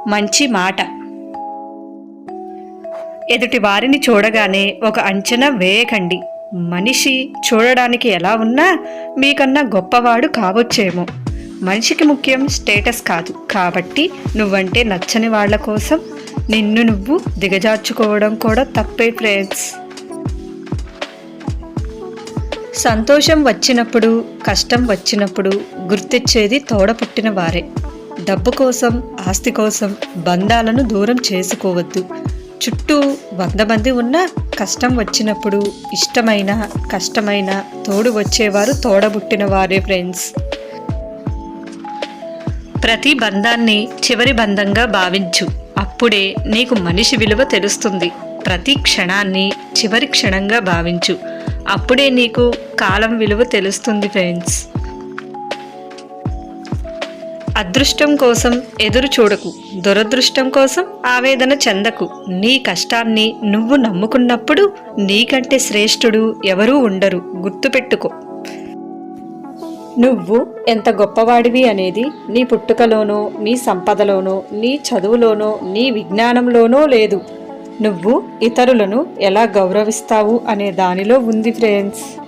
మంచి మాట. ఎదుటి వారిని చూడగానే ఒక అంచనా వేయకండి. మనిషి చూడడానికి ఎలా ఉన్నా మీకన్నా గొప్పవాడు కావచ్చేమో. మనిషికి ముఖ్యం స్టేటస్ కాదు. కాబట్టి నువ్వంటే నచ్చని వాళ్ళ కోసం నిన్ను నువ్వు దిగజార్చుకోవడం కూడా తప్పే ఫ్రెండ్స్. సంతోషం వచ్చినప్పుడు, కష్టం వచ్చినప్పుడు గుర్తిచ్చేది తోడపుట్టిన వారే. డబ్బు కోసం, ఆస్తి కోసం బంధాలను దూరం చేసుకోవద్దు. చుట్టూ 100 మంది ఉన్నా కష్టం వచ్చినప్పుడు ఇష్టమైన, కష్టమైన తోడు వచ్చేవారు తోడబుట్టిన వారే ఫ్రెండ్స్. ప్రతి బంధాన్ని చివరి బంధంగా భావించు. అప్పుడే నీకు మనిషి విలువ తెలుస్తుంది. ప్రతి క్షణాన్ని చివరి క్షణంగా భావించు. అప్పుడే నీకు కాలం విలువ తెలుస్తుంది ఫ్రెండ్స్. అదృష్టం కోసం ఎదురు చూడకు, దురదృష్టం కోసం ఆవేదన చెందకు. నీ కష్టాన్ని నువ్వు నమ్ముకున్నప్పుడు నీకంటే శ్రేష్ఠుడు ఎవరూ ఉండరు. గుర్తుపెట్టుకో. నువ్వు ఎంత గొప్పవాడివి అనేది నీ పుట్టుకలోనో, నీ సంపదలోనో, నీ చదువులోనో, నీ విజ్ఞానంలోనో లేదు. నువ్వు ఇతరులను ఎలా గౌరవిస్తావు అనే దానిలో ఉంది ఫ్రెండ్స్.